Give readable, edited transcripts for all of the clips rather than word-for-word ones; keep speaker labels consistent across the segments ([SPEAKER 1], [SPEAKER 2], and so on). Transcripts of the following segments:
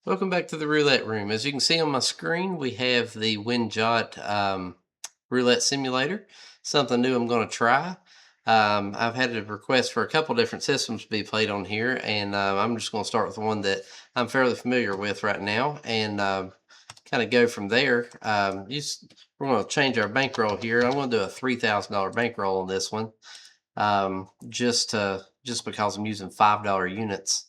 [SPEAKER 1] Welcome back to the roulette room. As you can see on my screen, we have the winjot roulette simulator. Something new I'm going to try. I've had a request for a couple different systems to be played on here, and I'm just going to start with one that I'm fairly familiar with right now, and kind of go from there. We're going to change our bankroll here. I'm going to do a $3,000 bankroll on this one, just because I'm using $5 units.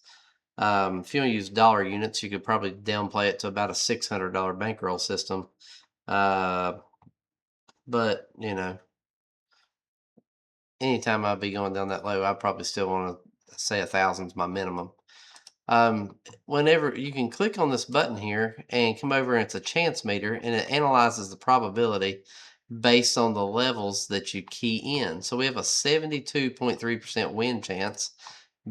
[SPEAKER 1] If you don't use dollar units, you could probably downplay it to about a $600 bankroll system. Uh, but anytime I'd be going down that low, I probably still want to say 1,000 is my minimum. Whenever you can click on this button here and come over, and it's a chance meter, and it analyzes the probability based on the levels that you key in. So we have a 72.3% win chance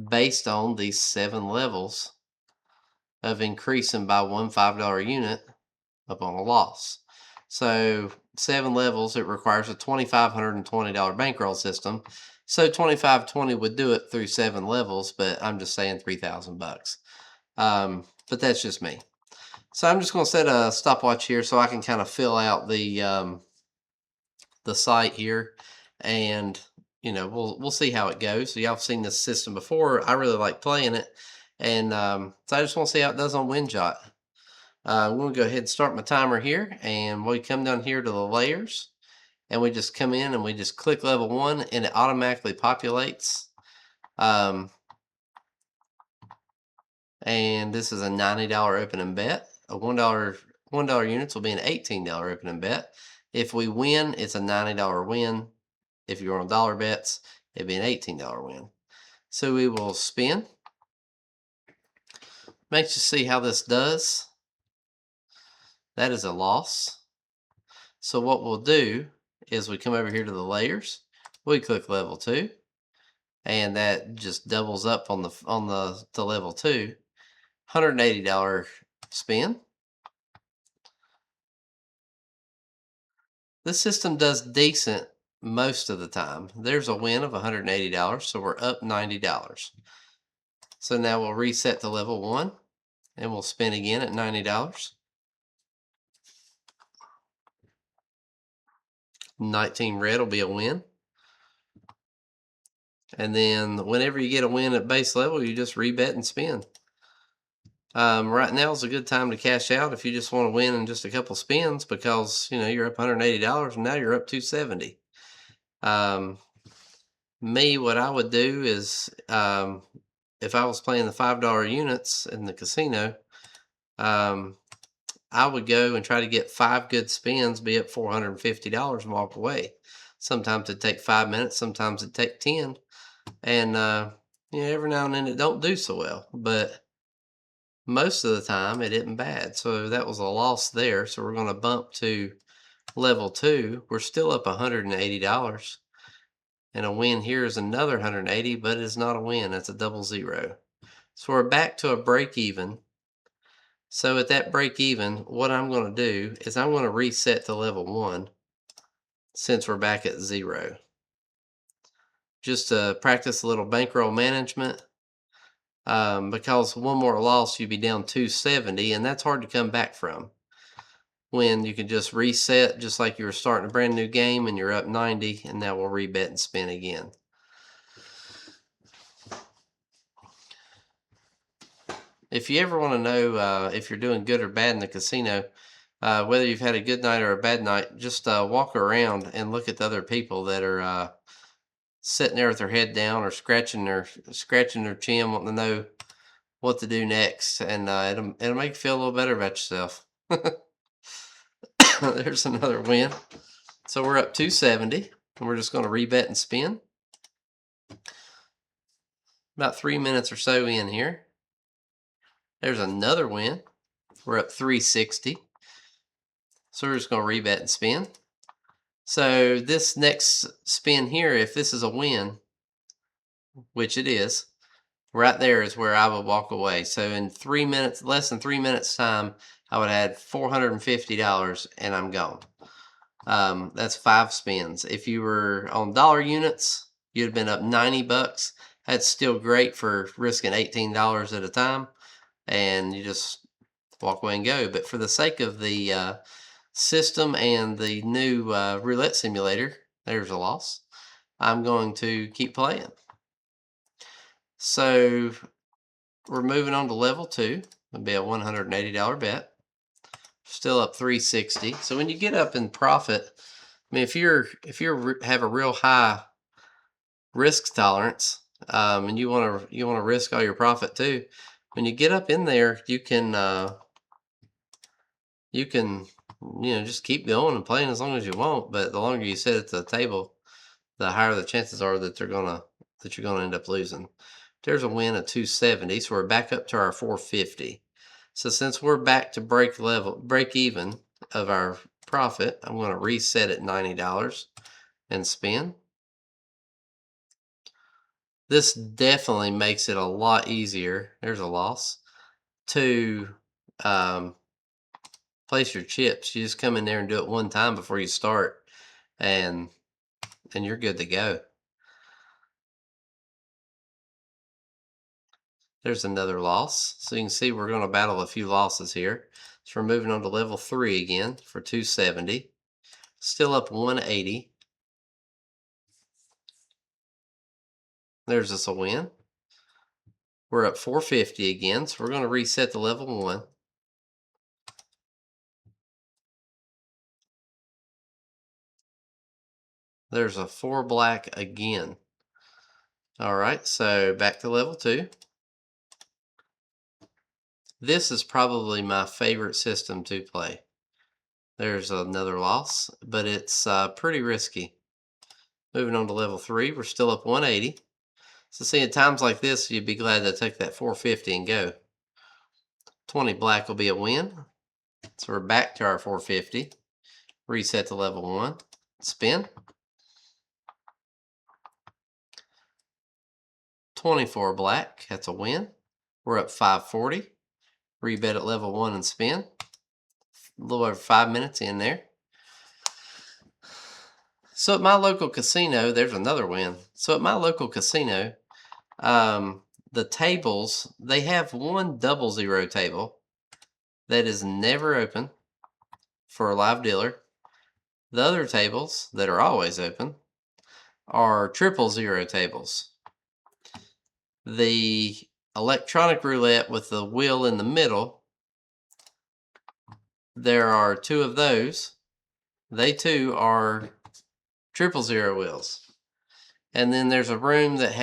[SPEAKER 1] based on these 7 levels of increasing by one $5 unit upon a loss. So 7 levels, it requires a $2,520 bankroll system. So 2520 would do it through 7 levels, but I'm just saying 3,000 bucks. But that's just me. So I'm just going to set a stopwatch here so I can kind of fill out the site here, and we'll see how it goes. So y'all have seen this system before. I really like playing it, and so I just want to see how it does on winjot. I'm going to go ahead and start my timer here, and we come down here to the layers, and we just come in and we just click level 1, and it automatically populates. And this is a $90 opening bet. A $1 units will be an $18 opening bet. If we win, it's a $90 win. If you're on dollar bets, it'd be an $18 win. So we will spin. Makes you see how this does. That is a loss. So what we'll do is we come over here to the layers. We click level 2, and that just doubles up on the level 2. $180 spin. This system does decent most of the time. There's a win of $180, so we're up $90. So now we'll reset to level 1, and we'll spin again at $90. 19 red will be a win. And then whenever you get a win at base level, you just rebet and spin. Right now is a good time to cash out if you just want to win in just a couple spins, because you're up $180 and now you're up $270. What I would do is, if I was playing the $5 units in the casino, I would go and try to get 5 good spins, be at $450, and walk away. Sometimes it'd take 5 minutes, sometimes it'd take 10, and every now and then it don't do so well, but most of the time it isn't bad. So that was a loss there. So we're going to bump to level 2. We're still up $180, and a win here is another 180, but it's not a win. That's a double zero. So we're back to a break even. So at that break even, what I'm going to do is I'm going to reset to level 1 since we're back at 0. Just to practice a little bankroll management, because one more loss you'd be down 270, and that's hard to come back from when you can just reset just like you were starting a brand new game and you're up 90, and now we'll rebet and spin again. If you ever want to know if you're doing good or bad in the casino, whether you've had a good night or a bad night, just walk around and look at the other people that are sitting there with their head down or scratching their chin, wanting to know what to do next, and it'll make you feel a little better about yourself. There's another win. So we're up 270, and we're just going to rebet and spin. About 3 minutes or so in here. There's another win. We're up 360. So we're just going to rebet and spin. So this next spin here, if this is a win, which it is, right there is where I would walk away. So in 3 minutes, less than 3 minutes time, I would have had $450, and I'm gone. That's 5 spins. If you were on dollar units, you'd have been up $90. That's still great for risking $18 at a time, and you just walk away and go. But for the sake of the system and the new roulette simulator, there's a loss. I'm going to keep playing. So we're moving on to level 2. It'll be a $180 bet. Still up 360. So when you get up in profit, I mean, if you have a real high risk tolerance, and you want to risk all your profit too, when you get up in there, you can just keep going and playing as long as you want. But the longer you sit at the table, the higher the chances are that you're gonna end up losing. There's a win of 270, so we're back up to our 450. So since we're back to break even of our profit, I'm going to reset at $90 and spin. This definitely makes it a lot easier. There's a loss to place your chips. You just come in there and do it one time before you start, and you're good to go. There's another loss. So you can see we're going to battle a few losses here. So we're moving on to level 3 again for 270. Still up 180. There's us a win. We're up 450 again, so we're going to reset to level 1. There's a 4 black again. All right, so back to level 2. This is probably my favorite system to play. There's another loss, but it's pretty risky. Moving on to level 3, we're still up 180. So see, at times like this, you'd be glad to take that 450 and go. 20 black will be a win. So we're back to our 450. Reset to level 1. Spin. 24 black. That's a win. We're up 540. Rebet at level 1 and spin. A little over 5 minutes in there. So at my local casino, there's another win. So at my local casino, the tables, they have one 00 table that is never open for a live dealer. The other tables that are always open are 000 tables. The electronic roulette with the wheel in the middle, there are 2 of those. They too are 000 wheels. And then there's a room that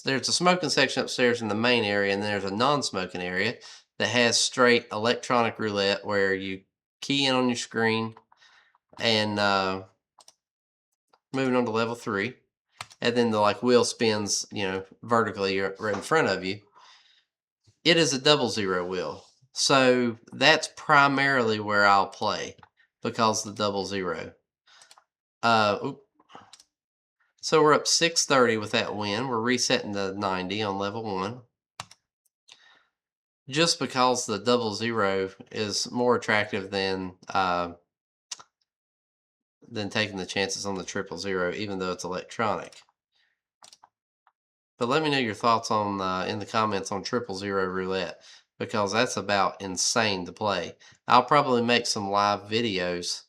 [SPEAKER 1] there's a smoking section upstairs in the main area, and there's a non-smoking area that has straight electronic roulette where you key in on your screen. And moving on to level 3, and then the wheel spins, vertically right in front of you. It is a 00 wheel, so that's primarily where I'll play because the 00. So we're up 630 with that win. We're resetting to 90 on level 1. Just because the 00 is more attractive than taking the chances on the 000, even though it's electronic. But let me know your thoughts on in the comments on 000 roulette, because that's about insane to play. I'll probably make some live videos.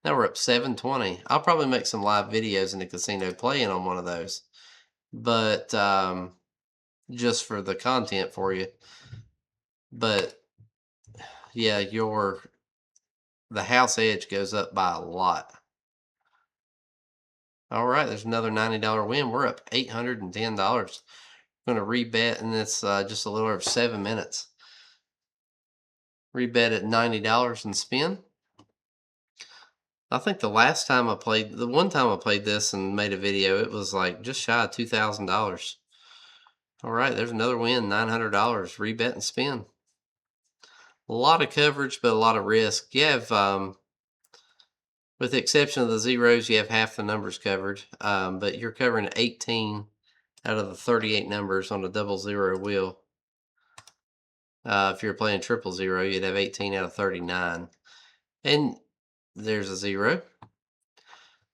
[SPEAKER 1] Now we're up 720. I'll probably make some live videos in the casino playing on one of those. But just for the content for you. But yeah, the house edge goes up by a lot. All right, there's another $90 win. We're up $810. I'm going to rebet, and it's just a little over 7 minutes. Rebet at $90 and spin. I think the one time I played this and made a video, it was just shy of $2,000. All right, there's another win, $900. Rebet and spin. A lot of coverage, but a lot of risk. You have, with the exception of the zeros, you have half the numbers covered, but you're covering 18 out of the 38 numbers on a 00 wheel. If you're playing 000, you'd have 18 out of 39. And there's a 0.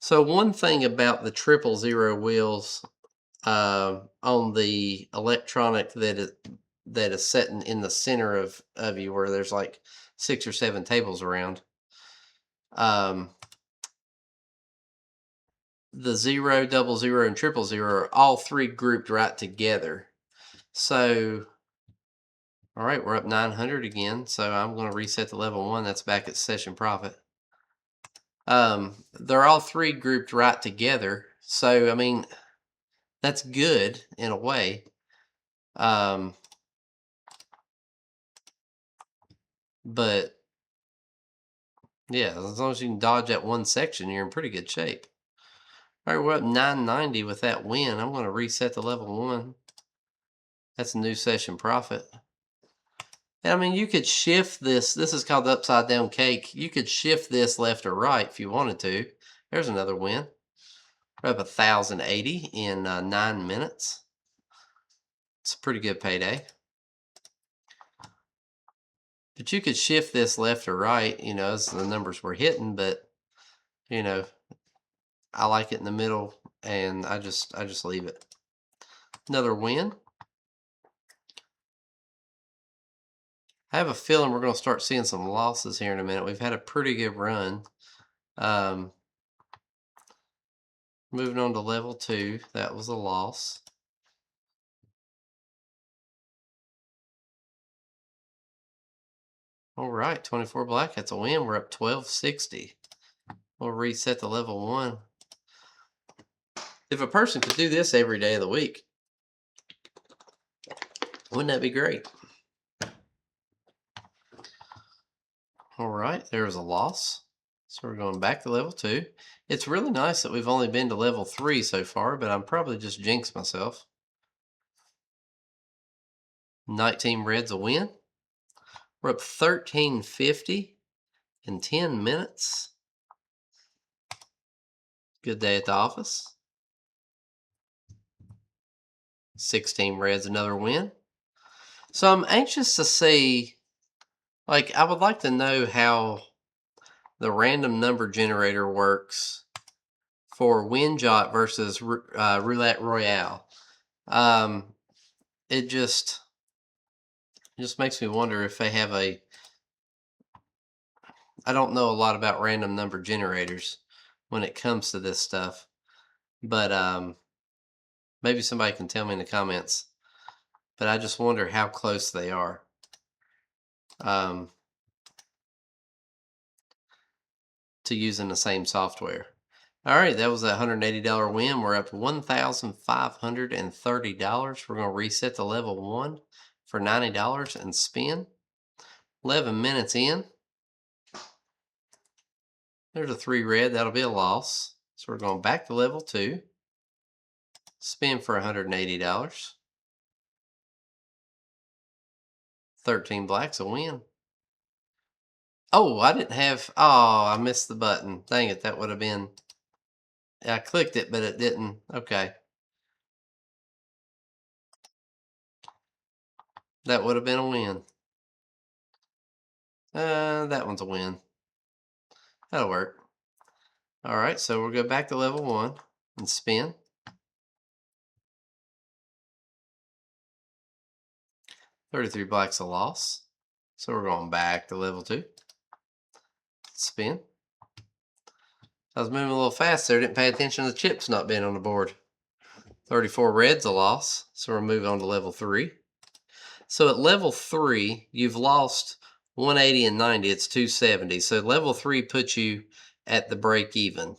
[SPEAKER 1] So one thing about the 000 wheels on the electronic that that is sitting in the center of you where there's like 6 or 7 tables around. The 0, double 0, and triple 0 are all 3 grouped right together. So, all right, we're up 900 again. So I'm going to reset to level 1. That's back at session profit. They're all 3 grouped right together. So, I mean, that's good in a way. But yeah, as long as you can dodge that one section, you're in pretty good shape. All right, we're up 990 with that win. I'm going to reset to level 1. That's a new session profit. And I mean, you could shift this. This is called the upside down cake. You could shift this left or right if you wanted to. There's another win. We're up 1,080 in 9 minutes. It's a pretty good payday. But you could shift this left or right, you know, as the numbers were hitting. But, you know, I like it in the middle, and I just leave it. Another win. I have a feeling we're going to start seeing some losses here in a minute. We've had a pretty good run. Moving on to level 2. That was a loss. All right, 24 black. That's a win. We're up 1260. We'll reset to level 1. If a person could do this every day of the week, wouldn't that be great? All right, there's a loss. So we're going back to level 2. It's really nice that we've only been to level 3 so far, but I'm probably just jinxed myself. 19 reds a win. We're up 1350 in 10 minutes. Good day at the office. 16 reds, another win. So I'm anxious to see, like, I would like to know how the random number generator works for winjot versus Roulette Royale. It just makes me wonder if they have a. I don't know a lot about random number generators when it comes to this stuff, but maybe somebody can tell me in the comments. But I just wonder how close they are. To using the same software. All right, that was a $180 win. We're up to $1,530. We're going to reset to level 1 for $90 and spin. 11 minutes in. There's a 3 red. That'll be a loss. So we're going back to level 2. Spin for $180. 13 blacks a win. Oh, I didn't have. Oh, I missed the button. Dang it, that would have been. I clicked it, but it didn't. Okay. That would have been a win. That one's a win. That'll work. All right, so we'll go back to level 1 and spin. 33 blacks a loss. So we're going back to level 2. Spin. I was moving a little fast there. Didn't pay attention to the chips not being on the board. 34 reds a loss. So we'll move on to level 3. So at level 3, you've lost 180 and 90. It's 270. So level 3 puts you at the break even.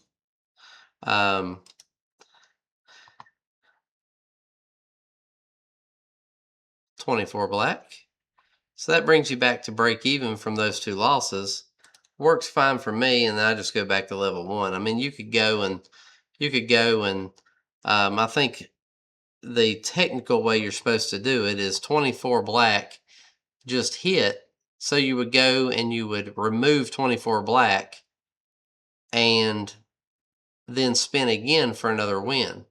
[SPEAKER 1] 24 black. So that brings you back to break even from those 2 losses. Works fine for me, and then I just go back to level 1. I mean, you could go and I think the technical way you're supposed to do it is 24 black just hit. So you would go and you would remove 24 black and then spin again for another win.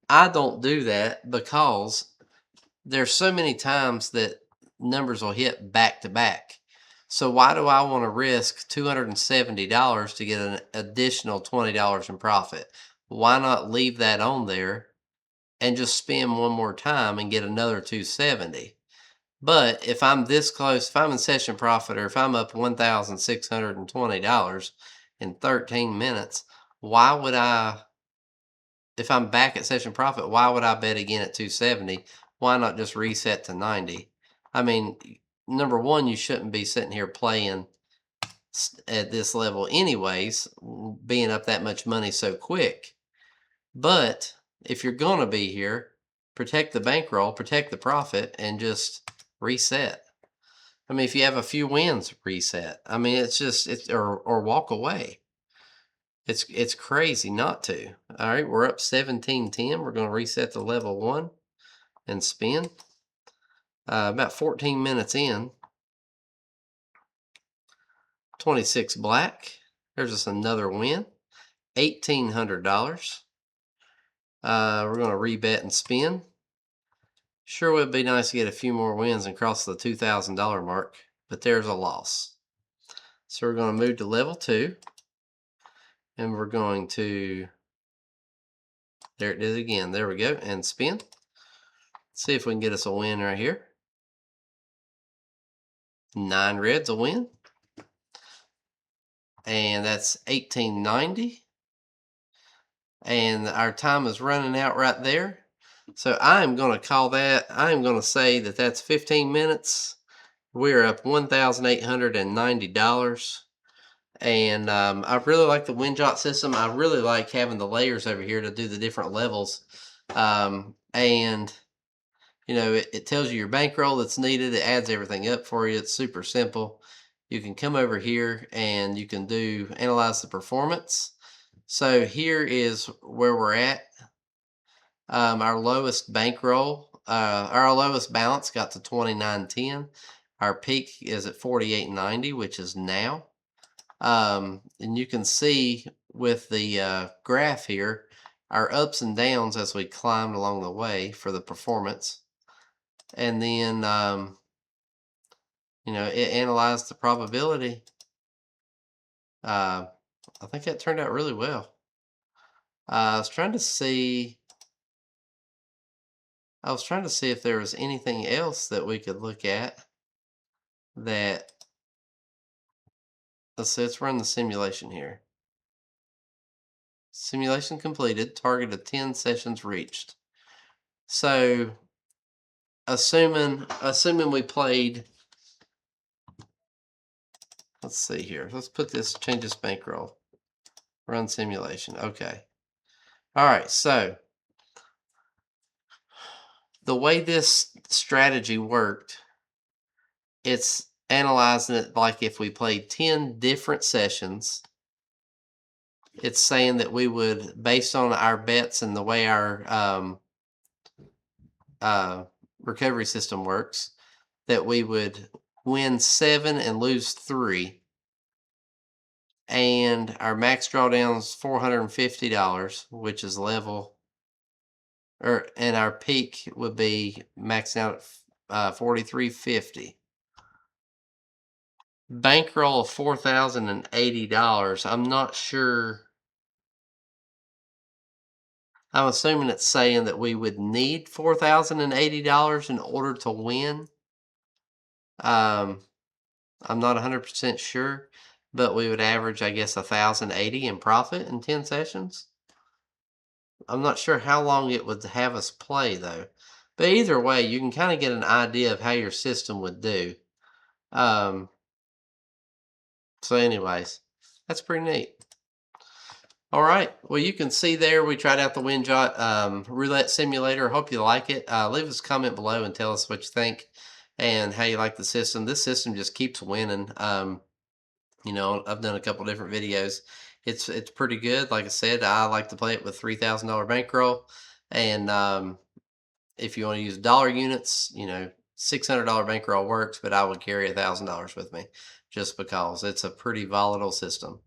[SPEAKER 1] I don't do that because there's so many times that numbers will hit back to back. So why do I want to risk $270 to get an additional $20 in profit? Why not leave that on there and just spin one more time and get another $270? But if I'm this close, if I'm in session profit, or if I'm up $1,620 in 13 minutes, why would I, if I'm back at session profit, why would I bet again at 270? Why not just reset to 90? I mean, number one, you shouldn't be sitting here playing at this level anyways, being up that much money so quick. But if you're going to be here, protect the bankroll, protect the profit, and just reset. I mean, if you have a few wins, reset. I mean, it's just, or walk away. It's crazy not to. All right, we're up 17.10. We're going to reset to level 1 and spin. About 14 minutes in. 26 black. There's just another win. $1,800. We're going to rebet and spin. Sure would be nice to get a few more wins and cross the $2,000 mark, but there's a loss. So we're going to move to level 2, and we're going to, there it is again, there we go, and spin. See if we can get us a win right here. 9 reds a win, and that's $1,890, and our time is running out right there. So I'm going to call that, I'm going to say that that's 15 minutes. We're up $1,890. And I really like the winjot system. I really like having the layers over here to do the different levels. And, you know, it tells you your bankroll that's needed. It adds everything up for you. It's super simple. You can come over here and you can analyze the performance. So here is where we're at. Our lowest bankroll, our lowest balance got to 29.10. Our peak is at 48.90, which is now. And you can see with the graph here, our ups and downs as we climbed along the way for the performance. And then, you know, it analyzed the probability. I think that turned out really well. I was trying to see if there was anything else that we could look at that, let's run the simulation here. Simulation completed, target of 10 sessions reached. So assuming we played, let's see here. Let's put this, change this bankroll. Run simulation. Okay. All right, so the way this strategy worked, it's analyzing it like if we played 10 different sessions. It's saying that we would, based on our bets and the way our recovery system works, that we would win 7 and lose 3. And our max drawdown is $450, which is level, and our peak would be maxed out at $4,350. Bankroll of $4,080. I'm not sure. I'm assuming it's saying that we would need $4,080 in order to win. I'm not 100% sure, but we would average, I guess, $1,080 in profit in 10 sessions. I'm not sure how long it would have us play, though. But either way, you can kind of get an idea of how your system would do. So anyways, that's pretty neat. All right. Well, you can see there we tried out the winjot roulette simulator. Hope you like it. Leave us a comment below and tell us what you think and how you like the system. This system just keeps winning. You know, I've done a couple different videos. It's pretty good. Like I said, I like to play it with $3,000 bankroll. And if you want to use dollar units, you know, $600 bankroll works, but I would carry $1,000 with me just because it's a pretty volatile system.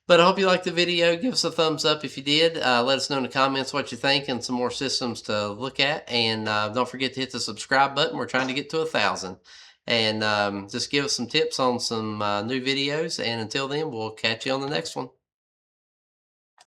[SPEAKER 1] But I hope you liked the video. Give us a thumbs up if you did. Let us know in the comments what you think and some more systems to look at. And don't forget to hit the subscribe button. We're trying to get to 1,000. And just give us some tips on some new videos. And until then, we'll catch you on the next one.